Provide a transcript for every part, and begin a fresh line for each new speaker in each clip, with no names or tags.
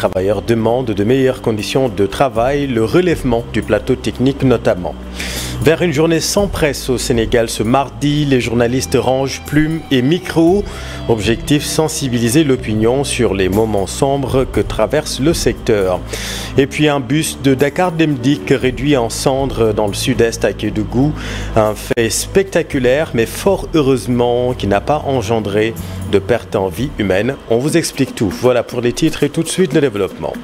travailleurs demandent de meilleures conditions de travail, le relèvement du plateau technique notamment. Vers une journée sans presse au Sénégal ce mardi, les journalistes rangent plumes et micros. Objectif, sensibiliser l'opinion sur les moments sombres que traverse le secteur. Et puis un bus de Dakar Demdik réduit en cendres dans le sud-est à Kédougou. Un fait spectaculaire mais fort heureusement qui n'a pas engendré de perte en vie humaine. On vous explique tout. Voilà pour les titres et tout de suite le développement.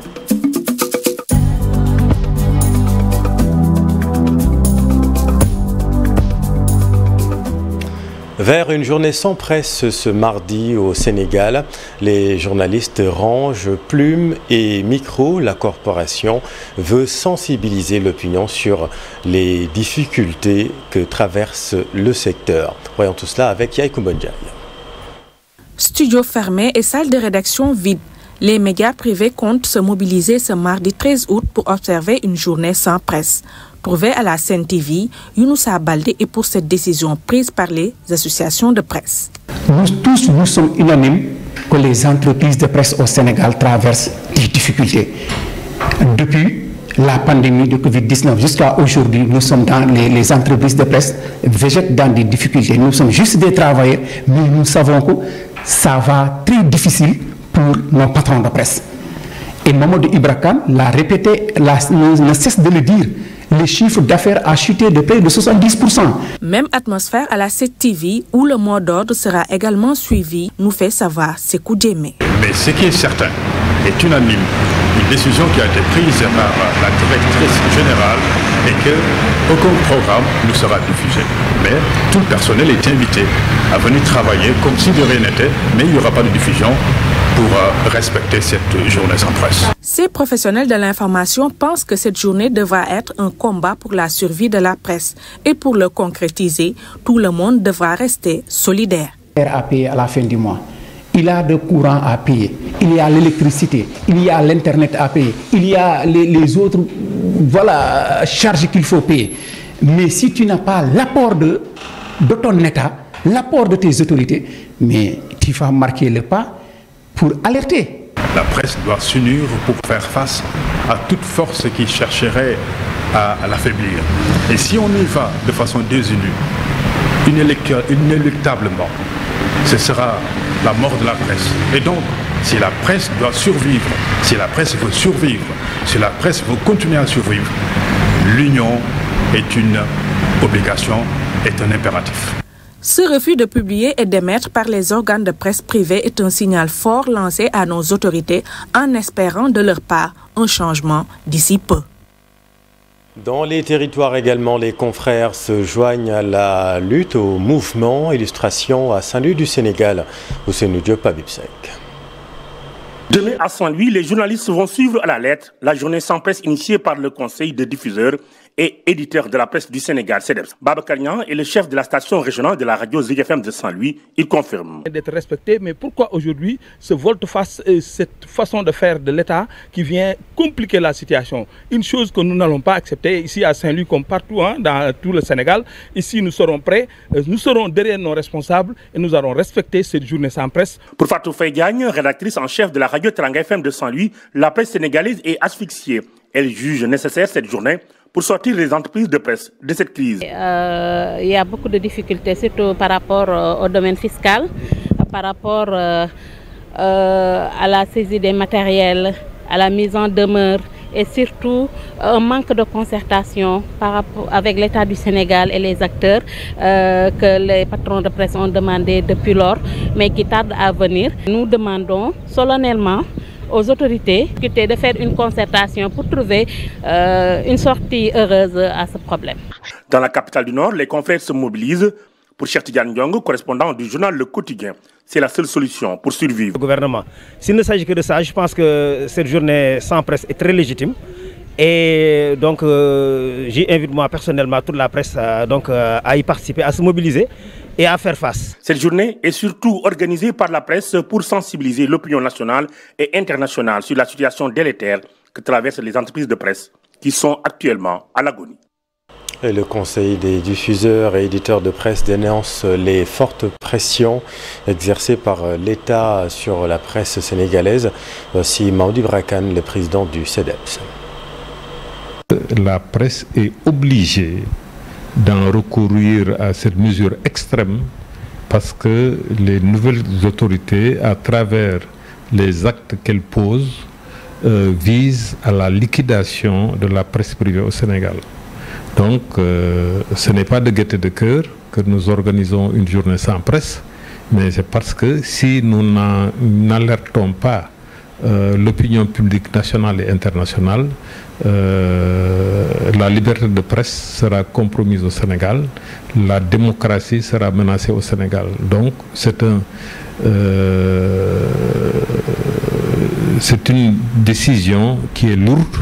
Vers une journée sans presse ce mardi au Sénégal, les journalistes rangent plumes et micros. La corporation veut sensibiliser l'opinion sur les difficultés que traverse le secteur. Voyons tout cela avec Yaïkou Bondiaï.
Studio fermé et salle de rédaction vide. Les médias privés comptent se mobiliser ce mardi 13 août pour observer une journée sans presse. Trouvé à la Sen TV, Younoussa Baldé est pour cette décision prise par les associations de presse.
Nous sommes unanimes que les entreprises de presse au Sénégal traversent des difficultés. Depuis la pandémie de Covid-19 jusqu'à aujourd'hui, nous sommes dans les entreprises de presse végètent dans des difficultés. Nous sommes juste des travailleurs, mais nous savons que ça va très difficile pour nos patrons de presse. Et Mamadou Ibra Kane l'a répété, ne cesse de le dire. Le chiffre d'affaires a chuté de près de 70%.
Même atmosphère à la 7TV où le mot d'ordre sera également suivi, nous fait savoir Sékou Djemé.
Mais ce qui est certain est unanime, une décision qui a été prise par la directrice générale et qu'aucun programme ne sera diffusé. Mais tout le personnel est invité à venir travailler comme si de rien n'était, mais il n'y aura pas de diffusion pour respecter cette journée sans presse.
Ces professionnels de l'information pensent que cette journée devra être un combat pour la survie de la presse. Et pour le concrétiser, tout le monde devra rester solidaire.
À payer à la fin du mois. Il y a de courant à payer, il y a l'électricité, il y a l'internet à payer, il y a les autres charges qu'il faut payer. Mais si tu n'as pas l'apport de ton État, l'apport de tes autorités, mais tu vas marquer le pas pour alerter.
La presse doit s'unir pour faire face à toute force qui chercherait à l'affaiblir. Et si on y va de façon désunie, inéluctablement, ce sera la mort de la presse. Et donc, si la presse doit survivre, si la presse veut survivre, si la presse veut continuer à survivre, l'union est une obligation, est un impératif.
Ce refus de publier et d'émettre par les organes de presse privés est un signal fort lancé à nos autorités en espérant de leur part un changement d'ici peu.
Dans les territoires également, les confrères se joignent à la lutte, au mouvement. Illustration à Saint-Louis du Sénégal, où c'est nous Dieu Pabibsek.
Demain à Saint-Louis, les journalistes vont suivre à la lettre la journée sans presse initiée par le Conseil de diffuseurs et éditeur de la presse du Sénégal, CEDEPS. Babacar Niang est le chef de la station régionale de la radio Zik FM de Saint-Louis. Il confirme.
D'être respecté, mais pourquoi aujourd'hui ce volte-face, cette façon de faire de l'État qui vient compliquer la situation? Une chose que nous n'allons pas accepter ici à Saint-Louis comme partout dans tout le Sénégal. Ici, nous serons prêts, nous serons derrière nos responsables et nous allons respecter cette journée sans presse.
Pour Fatou Faye Diagne, rédactrice en chef de la radio Teranga FM de Saint-Louis, la presse sénégalaise est asphyxiée. Elle juge nécessaire cette journée pour sortir les entreprises de presse de cette crise.
Il y a beaucoup de difficultés, surtout par rapport au domaine fiscal, par rapport à la saisie des matériels, à la mise en demeure et surtout un manque de concertation par rapport avec l'État du Sénégal et les acteurs que les patrons de presse ont demandé depuis lors, mais qui tardent à venir. Nous demandons solennellement aux autorités de faire une concertation pour trouver une sortie heureuse à ce problème.
Dans la capitale du Nord, les confrères se mobilisent. Pour Cheikh Tidiane Diong, correspondant du journal Le Quotidien, c'est la seule solution pour survivre.
Le gouvernement, s'il ne s'agit que de ça, je pense que cette journée sans presse est très légitime. Et donc, j'invite moi personnellement toute la presse à y participer, à se mobiliser et à faire face.
Cette journée est surtout organisée par la presse pour sensibiliser l'opinion nationale et internationale sur la situation délétère que traversent les entreprises de presse qui sont actuellement à l'agonie.
Et le Conseil des diffuseurs et éditeurs de presse dénonce les fortes pressions exercées par l'État sur la presse sénégalaise. Voici Maoudi Brakane, le président du CEDEPS.
La presse est obligée d'en recourir à cette mesure extrême parce que les nouvelles autorités, à travers les actes qu'elles posent, visent à la liquidation de la presse privée au Sénégal. Donc, ce n'est pas de gaieté de cœur que nous organisons une journée sans presse, mais c'est parce que si nous n'alertons pas l'opinion publique nationale et internationale, la liberté de presse sera compromise au Sénégal, la démocratie sera menacée au Sénégal. Donc c'est une décision qui est lourde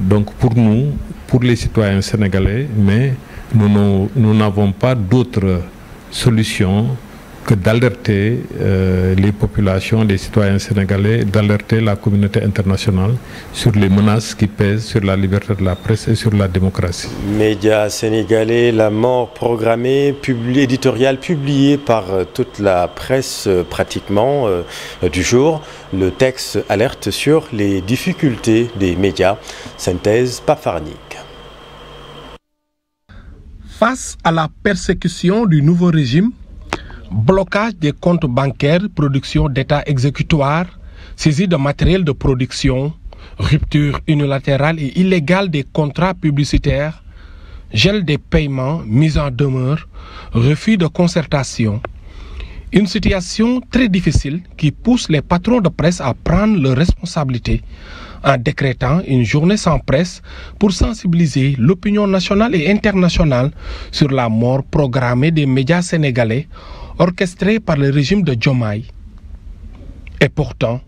donc pour nous, pour les citoyens sénégalais, mais nous n'avons pas d'autre solution que d'alerter les populations, les citoyens sénégalais, d'alerter la communauté internationale sur les menaces qui pèsent sur la liberté de la presse et sur la démocratie.
Médias sénégalais, la mort programmée, éditoriale publiée par toute la presse pratiquement du jour. Le texte alerte sur les difficultés des médias. Synthèse Pafarnik.
Face à la persécution du nouveau régime, blocage des comptes bancaires, production d'État exécutoire, saisie de matériel de production, rupture unilatérale et illégale des contrats publicitaires, gel des paiements, mise en demeure, refus de concertation. Une situation très difficile qui pousse les patrons de presse à prendre leurs responsabilités en décrétant une journée sans presse pour sensibiliser l'opinion nationale et internationale sur la mort programmée des médias sénégalais orchestrée par le régime de Diomaye. Et pourtant,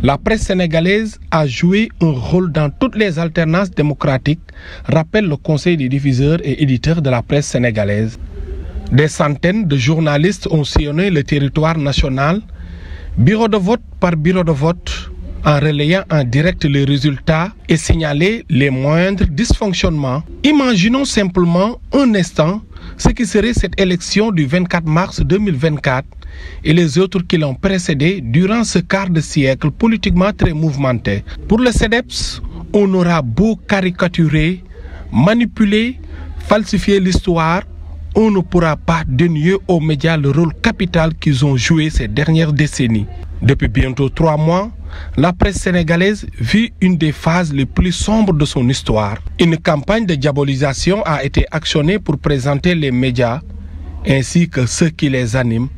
la presse sénégalaise a joué un rôle dans toutes les alternances démocratiques, rappelle le Conseil des diffuseurs et éditeurs de la presse sénégalaise. Des centaines de journalistes ont sillonné le territoire national, bureau de vote par bureau de vote, en relayant en direct les résultats et signaler les moindres dysfonctionnements. Imaginons simplement un instant ce qui serait cette élection du 24 mars 2024 et les autres qui l'ont précédée durant ce quart de siècle politiquement très mouvementé. Pour le CEDEPS, on aura beau caricaturer, manipuler, falsifier l'histoire, on ne pourra pas dénier aux médias le rôle capital qu'ils ont joué ces dernières décennies. Depuis bientôt 3 mois, la presse sénégalaise vit une des phases les plus sombres de son histoire. Une campagne de diabolisation a été actionnée pour présenter les médias, ainsi que ceux qui les animent,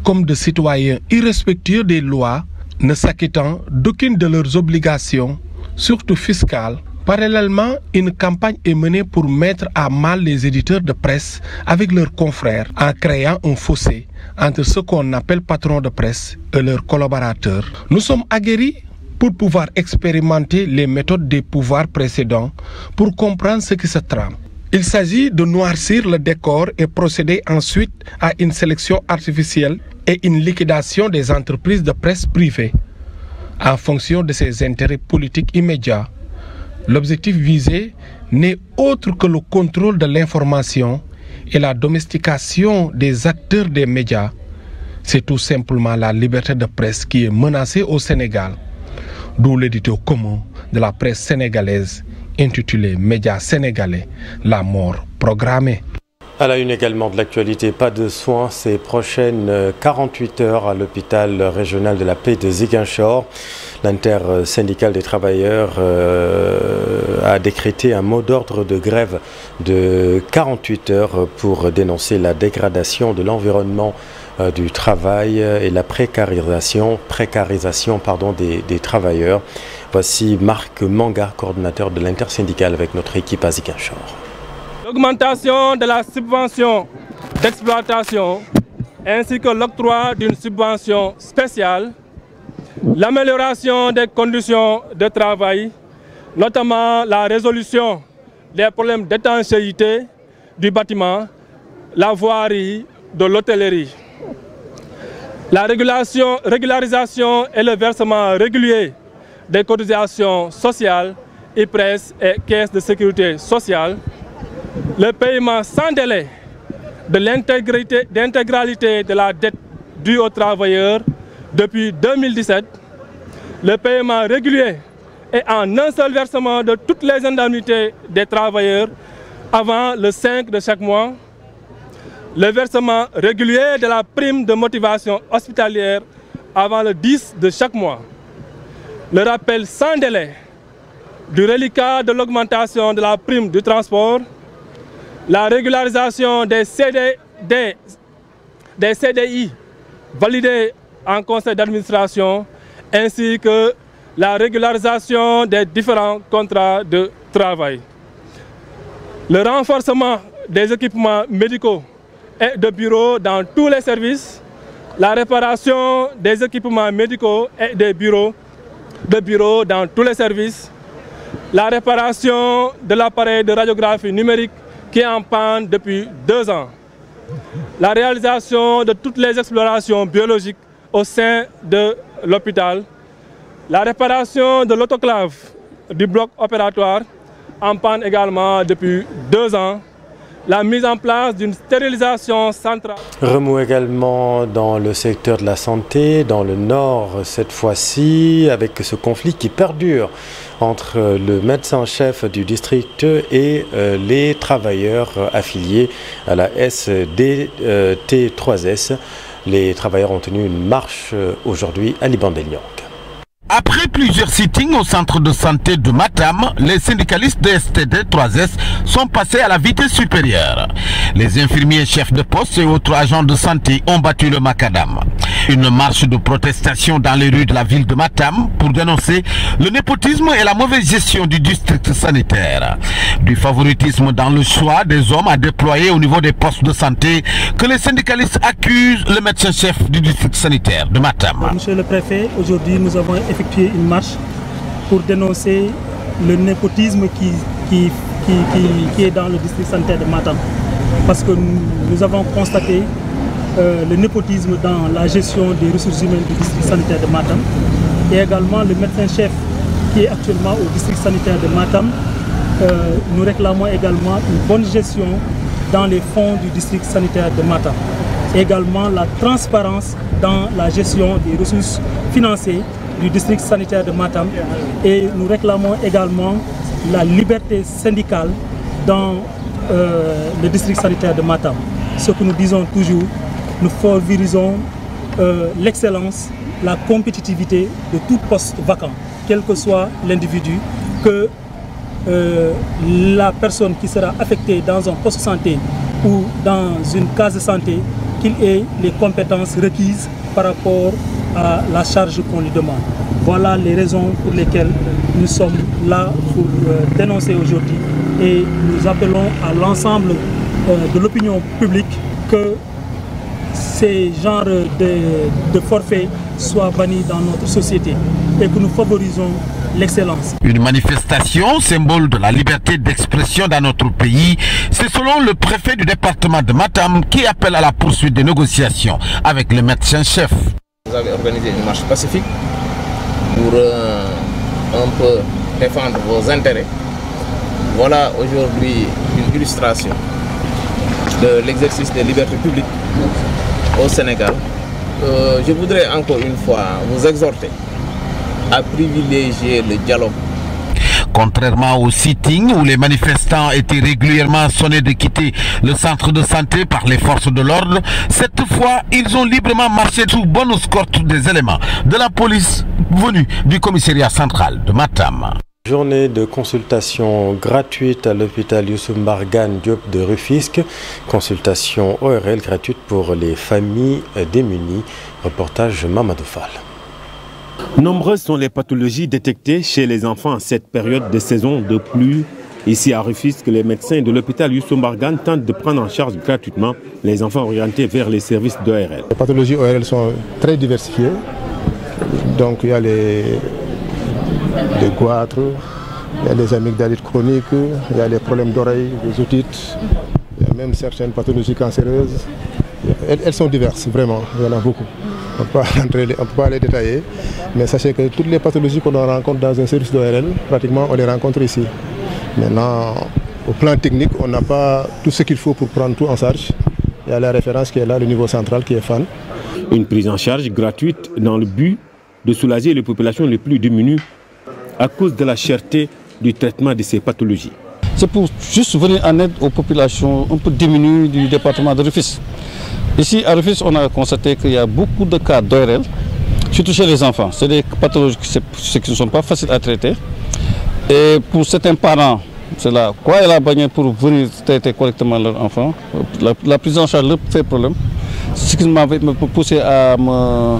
comme de citoyens irrespectueux des lois, ne s'acquittant d'aucune de leurs obligations, surtout fiscales. Parallèlement, une campagne est menée pour mettre à mal les éditeurs de presse avec leurs confrères, en créant un fossé entre ce qu'on appelle patrons de presse et leurs collaborateurs. Nous sommes aguerris pour pouvoir expérimenter les méthodes des pouvoirs précédents pour comprendre ce qui se trame. Il s'agit de noircir le décor et procéder ensuite à une sélection artificielle et une liquidation des entreprises de presse privées en fonction de ses intérêts politiques immédiats. L'objectif visé n'est autre que le contrôle de l'information et la domestication des acteurs des médias. C'est tout simplement la liberté de presse qui est menacée au Sénégal. D'où l'édito commun de la presse sénégalaise intitulé Médias sénégalais, la mort programmée.
À la une également de l'actualité, pas de soins ces prochaines 48 heures à l'hôpital régional de la paix de Ziguinchor. L'intersyndicale des travailleurs a décrété un mot d'ordre de grève de 48 heures pour dénoncer la dégradation de l'environnement du travail et la précarisation des travailleurs. Voici Marc Manga, coordonnateur de l'intersyndicale avec notre équipe à Ziguinchor.
L'augmentation de la subvention d'exploitation ainsi que l'octroi d'une subvention spéciale, l'amélioration des conditions de travail, notamment la résolution des problèmes d'étanchéité du bâtiment, la voirie, de l'hôtellerie. La régularisation et le versement régulier des cotisations sociales, IPRES et caisses de sécurité sociale, le paiement sans délai de l'intégralité de la dette due aux travailleurs depuis 2017, le paiement régulier et en un seul versement de toutes les indemnités des travailleurs avant le 5 de chaque mois, le versement régulier de la prime de motivation hospitalière avant le 10 de chaque mois, le rappel sans délai du reliquat de l'augmentation de la prime du transport, la régularisation des CDI validés en conseil d'administration, ainsi que la régularisation des différents contrats de travail. Le renforcement des équipements médicaux et de bureaux dans tous les services, la réparation des équipements médicaux et des bureaux dans tous les services, la réparation de l'appareil de radiographie numérique qui est en panne depuis 2 ans, la réalisation de toutes les explorations biologiques au sein de l'hôpital, la réparation de l'autoclave du bloc opératoire en panne également depuis 2 ans, la mise en place d'une stérilisation centrale.
Remous également dans le secteur de la santé, dans le nord cette fois-ci, avec ce conflit qui perdure entre le médecin-chef du district et les travailleurs affiliés à la SDT3S. Les travailleurs ont tenu une marche aujourd'hui à Liban-Delianc.
Après plusieurs sittings au centre de santé de Matam, les syndicalistes de STD3S sont passés à la vitesse supérieure. Les infirmiers chefs de poste et autres agents de santé ont battu le macadam. Une marche de protestation dans les rues de la ville de Matam pour dénoncer le népotisme et la mauvaise gestion du district sanitaire. Du favoritisme dans le choix des hommes à déployer au niveau des postes de santé que les syndicalistes accusent le médecin-chef du district sanitaire de Matam.
Monsieur le préfet, aujourd'hui nous avons effectué une marche pour dénoncer le népotisme qui est dans le district sanitaire de Matam. Parce que nous avons constaté le népotisme dans la gestion des ressources humaines du district sanitaire de Matam et également le médecin-chef qui est actuellement au district sanitaire de Matam. Nous réclamons également une bonne gestion dans les fonds du district sanitaire de Matam. Également la transparence dans la gestion des ressources financières du district sanitaire de Matam et nous réclamons également la liberté syndicale dans le district sanitaire de Matam. Ce que nous disons toujours, nous favorisons l'excellence, la compétitivité de tout poste vacant, quel que soit l'individu, que la personne qui sera affectée dans un poste de santé ou dans une case de santé, qu'il ait les compétences requises par rapport à la charge qu'on lui demande. Voilà les raisons pour lesquelles nous sommes là pour dénoncer aujourd'hui et nous appelons à l'ensemble de l'opinion publique que ces genres de forfaits soient bannis dans notre société et que nous favorisons l'excellence.
Une manifestation, symbole de la liberté d'expression dans notre pays, c'est selon le préfet du département de Matam qui appelle à la poursuite des négociations avec le médecin-chef.
Vous avez organisé une marche pacifique pour un peu défendre vos intérêts. Voilà aujourd'hui une illustration de l'exercice des libertés publiques au Sénégal. Je voudrais encore une fois vous exhorter à privilégier le dialogue.
Contrairement au sitting où les manifestants étaient régulièrement sonnés de quitter le centre de santé par les forces de l'ordre, cette fois ils ont librement marché sous bonne escorte des éléments de la police venus du commissariat central de Matam.
Journée de consultation gratuite à l'hôpital Youssou Mbargane Diop de Rufisque. Consultation ORL gratuite pour les familles démunies. Reportage Mamadou Fall.
Nombreuses sont les pathologies détectées chez les enfants en cette période de saison de pluie. Ici à Rufisque, les médecins de l'hôpital Youssou Mbargane tentent de prendre en charge gratuitement les enfants orientés vers les services d'ORL.
Les pathologies ORL sont très diversifiées. Donc il y a les goitres, il y a les amygdalites chroniques, il y a les problèmes d'oreille, les otites, il y a même certaines pathologies cancéreuses. Elles sont diverses, vraiment, il y en a beaucoup. On ne peut pas les détailler, mais sachez que toutes les pathologies qu'on rencontre dans un service d'ORL, pratiquement on les rencontre ici. Maintenant, Au plan technique, on n'a pas tout ce qu'il faut pour prendre tout en charge. Il y a la référence qui est là, le niveau central qui est FAN.
Une prise en charge gratuite dans le but de soulager les populations les plus démunies à cause de la cherté du traitement de ces pathologies.
C'est pour juste venir en aide aux populations un peu diminuées du département de Rufisque. Ici, à Rufisque, on a constaté qu'il y a beaucoup de cas d'ORL, surtout chez les enfants. C'est des pathologies qui ne sont pas faciles à traiter. Et pour certains parents, c'est là quoi la bannière pour venir traiter correctement leurs enfants. La prise en charge leur fait problème. Ce qui m'a poussé à me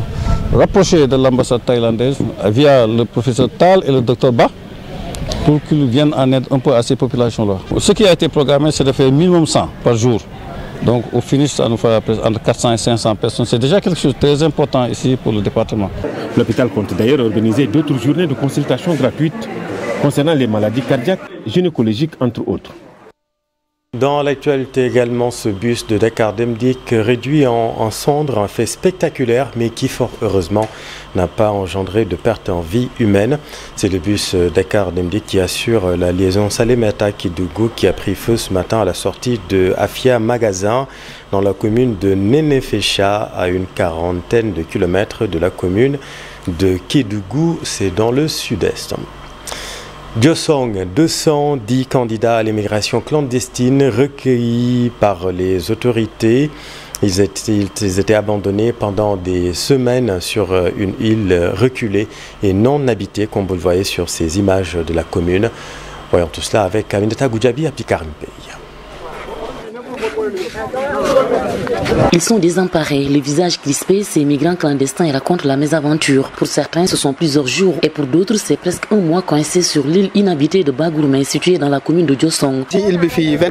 rapprocher de l'ambassade thaïlandaise via le professeur Tal et le docteur Ba pour qu'ils viennent en aide un peu à ces populations-là. Ce qui a été programmé, c'est de faire minimum 100 par jour. Donc au finish, ça nous fera entre 400 et 500 personnes. C'est déjà quelque chose de très important ici pour le département.
L'hôpital compte d'ailleurs organiser d'autres journées de consultation gratuites concernant les maladies cardiaques, gynécologiques, entre autres.
Dans l'actualité également, ce bus de Dakar Demdik réduit en cendres, un fait spectaculaire mais qui fort heureusement n'a pas engendré de perte en vie humaine. C'est le bus Dakar Demdik qui assure la liaison Salémata-Kédougou qui a pris feu ce matin à la sortie de Afia Magasin dans la commune de Nénéfécha à une quarantaine de kilomètres de la commune de Kédougou, c'est dans le sud-est. Diosong, 210 candidats à l'immigration clandestine recueillis par les autorités. Ils étaient abandonnés pendant des semaines sur une île reculée et non habitée, comme vous le voyez sur ces images de la commune. Voyons tout cela avec Aminata Goudjabi à Pikarimpe.
Ils sont désemparés, les visages crispés, ces migrants clandestins et racontent la mésaventure. Pour certains, ce sont plusieurs jours et pour d'autres, c'est presque un mois coincés sur l'île inhabitée de Bagourmé, située dans la commune de Diosong.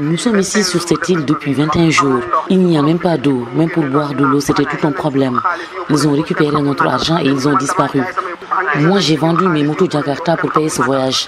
Nous sommes ici sur cette île depuis 21 jours. Il n'y a même pas d'eau, même pour boire de l'eau, c'était tout un problème. Ils ont récupéré notre argent et ils ont disparu. Moi, j'ai vendu mes motos Jakarta pour payer ce voyage.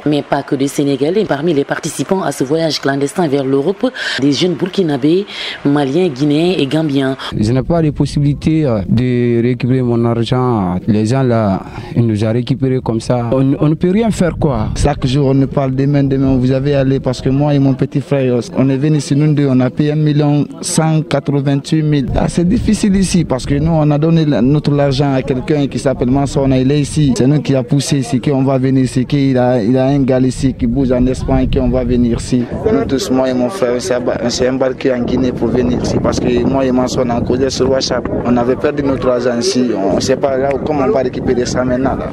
Mais pas que des Sénégalais. Parmi les participants à ce voyage clandestin vers l'Europe, des jeunes Burkinabés, Maliens, Guinéens et Gambiens.
Je n'ai pas de possibilité de récupérer mon argent. Les gens là, ils nous ont récupéré comme ça. On ne peut rien faire quoi.
Chaque jour, on nous parle demain, vous avez allé parce que moi et mon petit frère, on est venus ici, nous deux, on a payé 1 188 000. C'est difficile ici parce que nous, on a donné notre argent à quelqu'un qui s'appelle Mansona, il est ici. C'est nous qui a poussé ici, qu'on va venir ici, qu'il a un gars ici qui bouge en Espagne, qu'on va venir ici. Nous tous, moi et mon frère, on s'est embarqué en Guinée pour venir ici parce que moi et Mansona, on causait sur WhatsApp. On avait perdu notre argent ici, on ne sait pas là comment on va récupérer ça maintenant. Là.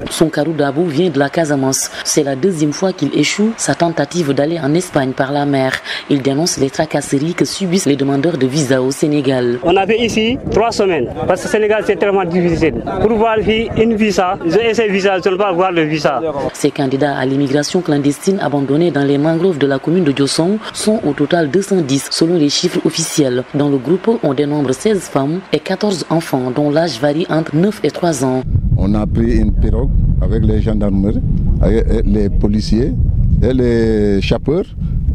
Son Karou Dabou vient de la Casamance. C'est la deuxième fois qu'il échoue sa tentative d'aller en Espagne par la mer. Il dénonce les tracasseries que subissent les demandeurs de visa au Sénégal.
On avait ici 3 semaines parce que le Sénégal c'est tellement difficile. Pour voir une visa, j'ai essayé visa, je ne peux pas voir le visa.
Ces candidats à l'immigration clandestine abandonnés dans les mangroves de la commune de Diosong sont au total 210 selon les chiffres officiels. Dans le groupe, on dénombre 16 femmes et 14 enfants dont l'âge varie entre 9 et 3 ans.
On a pris une pirogue avec les gendarmeries, avec les policiers et les chasseurs.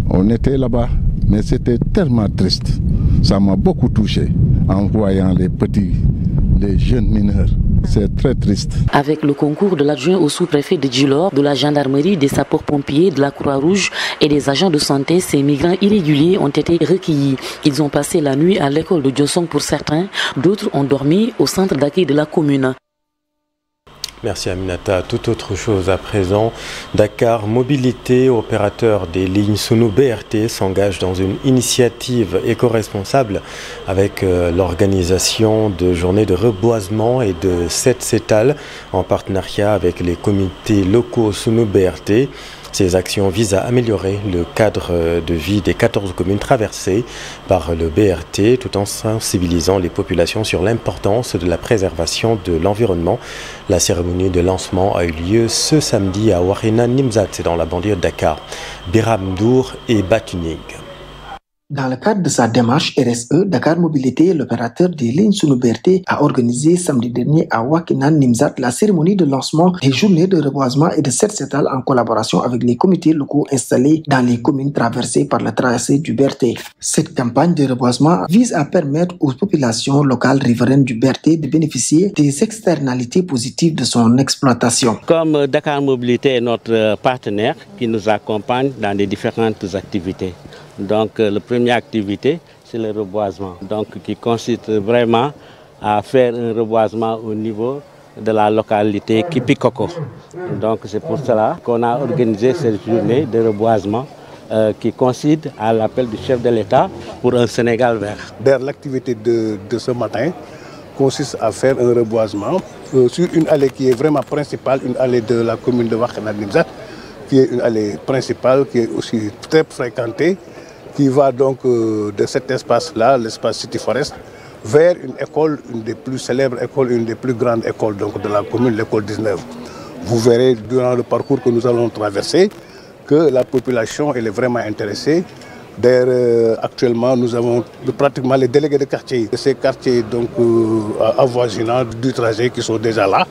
On était là-bas, mais c'était tellement triste. Ça m'a beaucoup touché en voyant les jeunes mineurs. C'est très triste.
Avec le concours de l'adjoint au sous-préfet de Djilor, de la gendarmerie, des sapeurs-pompiers, de la Croix-Rouge et des agents de santé, ces migrants irréguliers ont été recueillis. Ils ont passé la nuit à l'école de Diosong pour certains, d'autres ont dormi au centre d'accueil de la commune.
Merci Aminata. Toute autre chose à présent. Dakar Mobilité, opérateur des lignes Sunu BRT, s'engage dans une initiative éco-responsable avec l'organisation de journées de reboisement et de Set-Setal en partenariat avec les comités locaux Sunu BRT. Ces actions visent à améliorer le cadre de vie des 14 communes traversées par le BRT tout en sensibilisant les populations sur l'importance de la préservation de l'environnement. La cérémonie de lancement a eu lieu ce samedi à Warina Nimzat, c'est dans la banlieue de Dakar. Biramdour et Batunig.
Dans le cadre de sa démarche RSE, Dakar Mobilité, l'opérateur des lignes sous BRT, a organisé samedi dernier à Wakinan Nimzat la cérémonie de lancement des journées de reboisement et de set-setal en collaboration avec les comités locaux installés dans les communes traversées par le tracé du BRT. Cette campagne de reboisement vise à permettre aux populations locales riveraines du BRT de bénéficier des externalités positives de son exploitation.
Comme Dakar Mobilité est notre partenaire qui nous accompagne dans les différentes activités. Donc la première activité, c'est le reboisement, donc qui consiste vraiment à faire un reboisement au niveau de la localité Kipikoko. Donc c'est pour cela qu'on a organisé cette journée de reboisement qui coïncide à l'appel du chef de l'État pour un Sénégal vert.
L'activité de ce matin consiste à faire un reboisement sur une allée qui est vraiment principale, une allée de la commune de Wakinan Nimzat, qui est une allée principale, qui est aussi très fréquentée, qui va donc de cet espace-là, l'espace City Forest, vers une école, une des plus célèbres écoles, une des plus grandes écoles donc, de la commune, l'école 19. Vous verrez durant le parcours que nous allons traverser que la population elle est vraiment intéressée. D'ailleurs, actuellement, nous avons pratiquement les délégués de quartier. Ces quartiers donc, avoisinants du trajet qui sont déjà là.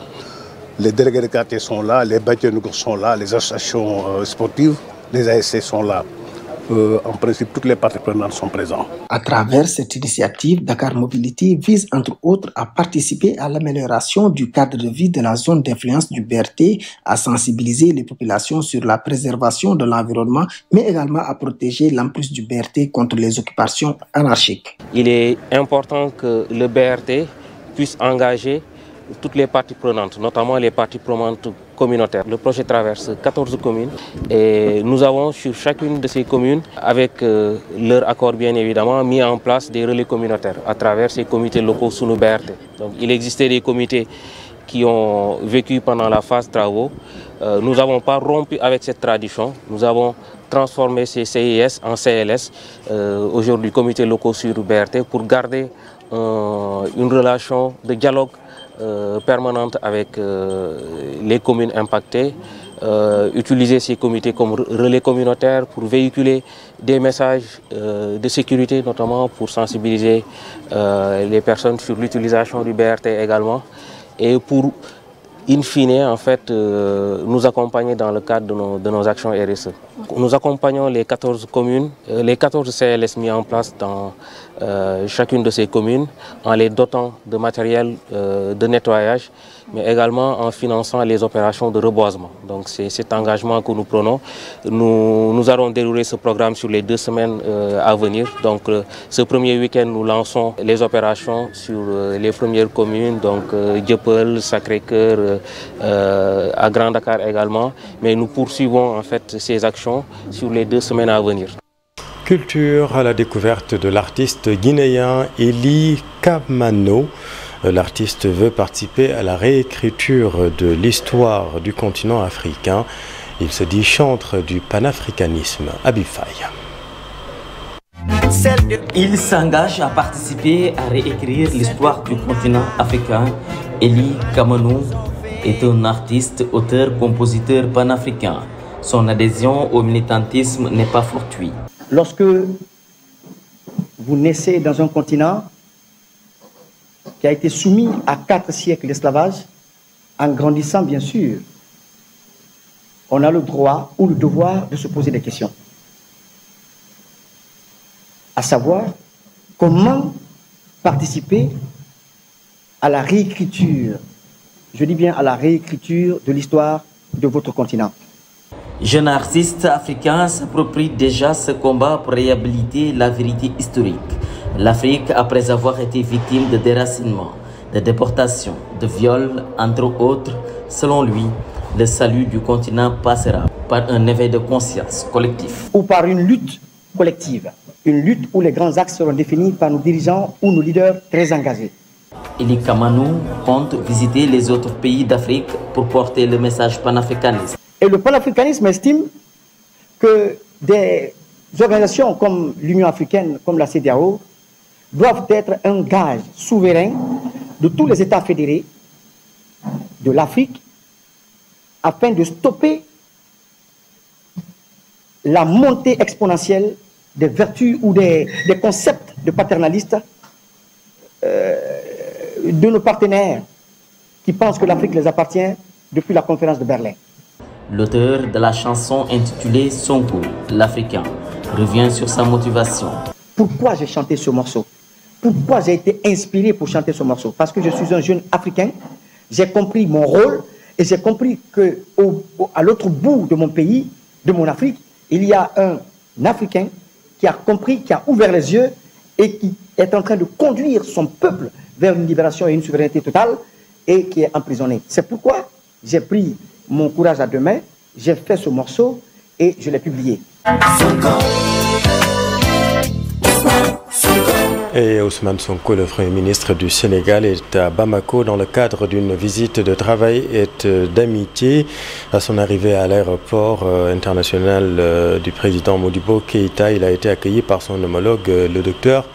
Les délégués de quartier sont là, les bâtiments sont là, les associations sportives, les ASC sont là. En principe, toutes les parties prenantes sont présentes.
À travers cette initiative, Dakar Mobility vise entre autres à participer à l'amélioration du cadre de vie de la zone d'influence du BRT, à sensibiliser les populations sur la préservation de l'environnement, mais également à protéger l'emprise du BRT contre les occupations anarchiques.
Il est important que le BRT puisse engager toutes les parties prenantes, notamment les parties prenantes communautaires. Le projet traverse 14 communes et nous avons sur chacune de ces communes, avec leur accord bien évidemment, mis en place des relais communautaires à travers ces comités locaux sous nos BRT. Donc, il existait des comités qui ont vécu pendant la phase travaux. Nous n'avons pas rompu avec cette tradition. Nous avons transformé ces CIS en CLS, aujourd'hui comités locaux sur BRT, pour garder une relation de dialogue permanente avec les communes impactées, utiliser ces comités comme relais communautaires pour véhiculer des messages de sécurité, notamment pour sensibiliser les personnes sur l'utilisation du BRT également, et pour in fine, en fait, nous accompagner dans le cadre de nos actions RSE. Nous accompagnons les 14 communes, les 14 CLS mis en place dans chacune de ces communes, en les dotant de matériel de nettoyage, mais également en finançant les opérations de reboisement. Donc c'est cet engagement que nous prenons. Nous allons dérouler ce programme sur les 2 semaines à venir. Donc ce premier week-end, nous lançons les opérations sur les premières communes, donc Dieuppeul, Sacré-Cœur, à Grand Dakar également. Mais nous poursuivons en fait ces actions sur les 2 semaines à venir.
Culture à la découverte de l'artiste guinéen Eli Kamano. L'artiste veut participer à la réécriture de l'histoire du continent africain. Il se dit chantre du panafricanisme. Habib Faye.
Il s'engage à participer à réécrire l'histoire du continent africain. Eli Kamano est un artiste, auteur, compositeur panafricain. Son adhésion au militantisme n'est pas fortuite.
Lorsque vous naissez dans un continent qui a été soumis à 4 siècles d'esclavage, en grandissant bien sûr, on a le droit ou le devoir de se poser des questions. À savoir, comment participer à la réécriture, je dis bien à la réécriture de l'histoire de votre continent.
Jeune artiste africain s'approprie déjà ce combat pour réhabiliter la vérité historique. L'Afrique, après avoir été victime de déracinement, de déportation, de viols, entre autres, selon lui, le salut du continent passera par un éveil de conscience collectif.
Ou par une lutte collective, une lutte où les grands axes seront définis par nos dirigeants ou nos leaders très engagés.
Eli Kamano compte visiter les autres pays d'Afrique pour porter le message panafricaniste.
Et le panafricanisme estime que des organisations comme l'Union africaine, comme la CEDEAO, doivent être un gage souverain de tous les États fédérés de l'Afrique afin de stopper la montée exponentielle des vertus ou des concepts de paternalistes de nos partenaires qui pensent que l'Afrique les appartient depuis la conférence de Berlin.
L'auteur de la chanson intitulée Sonko, l'Africain, revient sur sa motivation.
Pourquoi j'ai chanté ce morceau? Pourquoi j'ai été inspiré pour chanter ce morceau? Parce que je suis un jeune Africain, j'ai compris mon rôle et j'ai compris qu'à l'autre bout de mon pays, de mon Afrique, il y a un Africain qui a compris, qui a ouvert les yeux et qui est en train de conduire son peuple vers une libération et une souveraineté totale et qui est emprisonné. C'est pourquoi j'ai pris mon courage à deux mains, j'ai fait ce morceau et je l'ai publié.
Et Ousmane Sonko, le Premier ministre du Sénégal, est à Bamako dans le cadre d'une visite de travail et d'amitié. À son arrivée à l'aéroport international du président Modibo Keïta, il a été accueilli par son homologue, le docteur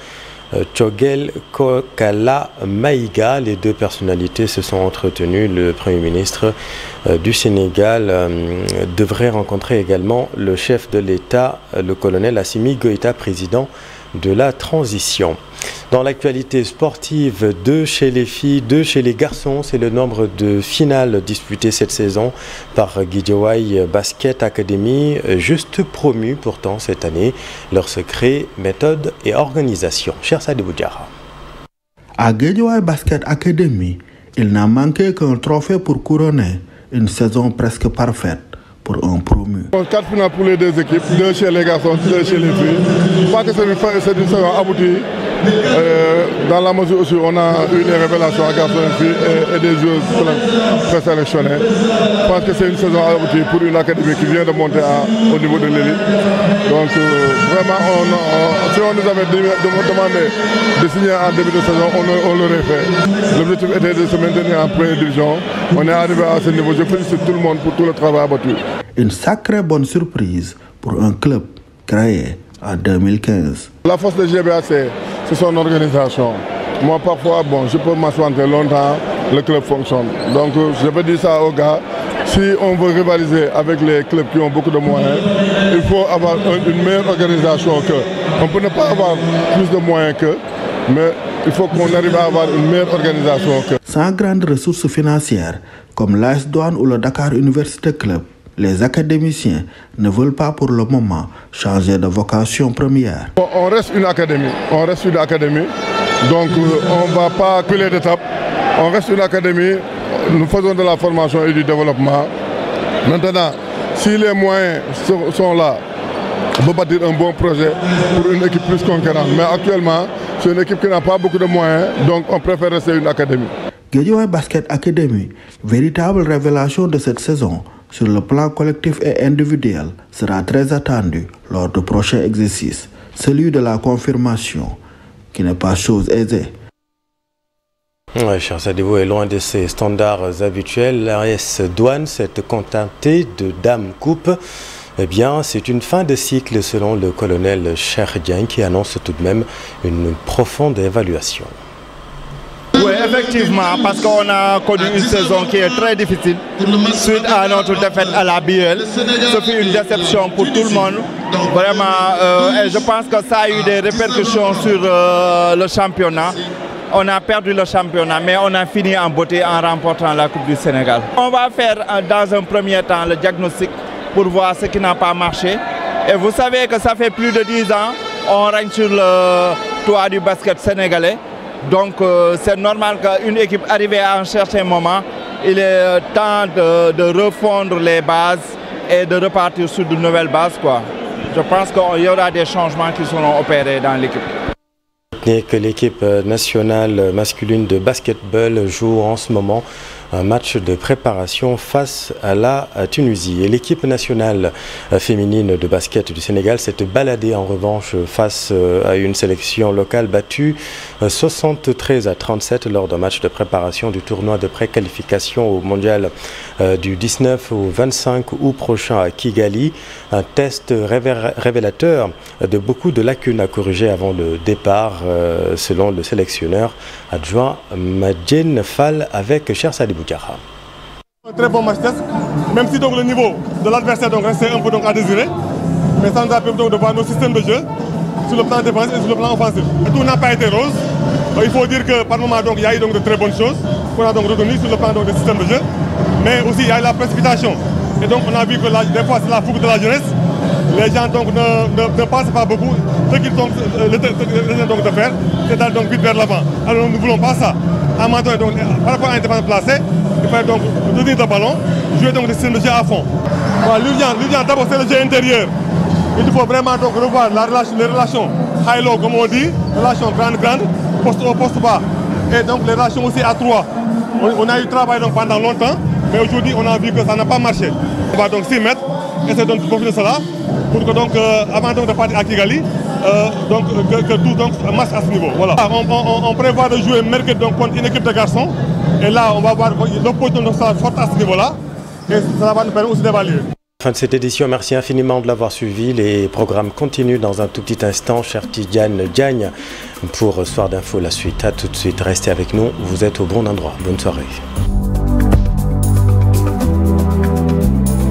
Tchogel Kokala Maïga. Les deux personnalités se sont entretenues. Le Premier ministre du Sénégal devrait rencontrer également le chef de l'État, le colonel Assimi Goïta, président de la transition. Dans l'actualité sportive, 2 chez les filles, 2 chez les garçons, c'est le nombre de finales disputées cette saison par Guédiawaye Basket Academy, juste promu pourtant cette année. Leur secret, méthode et organisation. Cher Sadibou Diarra.
À Guédiawaye Basket Academy, il n'a manqué qu'un trophée pour couronner une saison presque parfaite pour un promu.
4 finales pour les 2 équipes, 2 chez les garçons, 2 chez les filles. Je crois que c'est une saison aboutie. Dans la mesure où on a eu des révélations à garçons et filles et des joueurs présélectionnés. Je pense que c'est une saison aboutie pour une académie qui vient de monter au niveau de l'élite. Donc vraiment, si on nous avait demandé de signer en début de saison, on l'aurait fait. L'objectif était de se maintenir en première division. On est arrivé à ce niveau. Je félicite tout le monde pour tout le travail abattu.
Une sacrée bonne surprise pour un club créé en 2015.
La force de GBA, c'est son organisation. Moi, parfois, je peux m'asseoir longtemps, le club fonctionne. Donc, je peux dire ça aux gars. Si on veut rivaliser avec les clubs qui ont beaucoup de moyens, il faut avoir une meilleure organisation qu'eux. On peut ne pas avoir plus de moyens qu'eux, mais il faut qu'on arrive à avoir une meilleure organisation qu'eux.
Sans grandes ressources financières, comme l'AS Douane ou le Dakar Université Club, les académiciens ne veulent pas pour le moment changer de vocation première.
On reste une académie, donc on ne va pas culer d'étapes. On reste une académie, nous faisons de la formation et du développement. Maintenant, si les moyens sont là, on peut bâtir un bon projet pour une équipe plus concurrente. Mais actuellement, c'est une équipe qui n'a pas beaucoup de moyens, donc on préfère rester une académie.
Guédiawaye Basket Academy, véritable révélation de cette saison, sur le plan collectif et individuel, sera très attendu lors du prochain exercice, celui de la confirmation, qui n'est pas chose aisée.
Oui, cher Sadibou est loin de ses standards habituels. L'AS Douane s'est contenté de Dame Coupe. Eh bien, c'est une fin de cycle selon le colonel Cheikh qui annonce tout de même une profonde évaluation.
Oui, effectivement, parce qu'on a connu une saison qui est très difficile suite à notre défaite à la BL. Ce fut une déception pour tout le monde. Vraiment, et je pense que ça a eu des répercussions sur le championnat. On a perdu le championnat, mais on a fini en beauté en remportant la Coupe du Sénégal. On va faire dans un premier temps le diagnostic pour voir ce qui n'a pas marché. Et vous savez que ça fait plus de 10 ans, on règne sur le toit du basket sénégalais. Donc c'est normal qu'une équipe arrivée à un certain moment, il est temps de refondre les bases et de repartir sur de nouvelles bases, quoi. Je pense qu'il y aura des changements qui seront opérés dans l'équipe.
Que l'équipe nationale masculine de basketball joue en ce moment un match de préparation face à la Tunisie. Et l'équipe nationale féminine de basket du Sénégal s'est baladée en revanche face à une sélection locale battue 73-37 lors d'un match de préparation du tournoi de préqualification au mondial du 19 au 25 août prochain à Kigali. Un test révélateur de beaucoup de lacunes à corriger avant le départ selon le sélectionneur adjoint Madjen Fall avec Cher Sadibou Diarra.
Un très bon match test, même si donc le niveau de l'adversaire restait un peu à désirer, mais ça nous a permis de voir nos systèmes de jeu sur le plan défensif et sur le plan offensif. Et tout n'a pas été rose. Il faut dire que par moment il y a eu donc de très bonnes choses qu'on a donc retenues sur le plan donc, des systèmes de jeu. Mais aussi il y a eu la précipitation. Et donc on a vu que des fois c'est la fougue de la jeunesse. Les gens donc ne pensent pas beaucoup. Ce qu'ils sont donc de faire, c'est d'aller donc vite vers l'avant. Alors nous ne voulons pas ça. À un moment donné, donc, par rapport à un défenseur placé, il faut donc retenir le ballon, jouer donc des systèmes de jeu à fond. Voilà, l'urgence d'abord c'est le jeu intérieur. Il faut vraiment donc revoir les relations high-low comme on dit, relations grande, poste haut, poste bas. Et donc les relations aussi à trois. On a eu travail donc pendant longtemps, mais aujourd'hui on a vu que ça n'a pas marché. On va donc s'y mettre, essayer donc de profiter de cela, pour que donc avant donc de partir à Kigali, que tout donc marche à ce niveau. Voilà. On prévoit de jouer mercredi donc contre une équipe de garçons, et là on va voir l'opposition donc sera forte à ce niveau-là, et ça va nous permettre aussi d'évaluer.
Fin de cette édition, merci infiniment de l'avoir suivi. Les programmes continuent dans un tout petit instant. Cher Tidiane Diagne, pour Soir d'Info, la suite. À tout de suite, restez avec nous, vous êtes au bon endroit. Bonne soirée.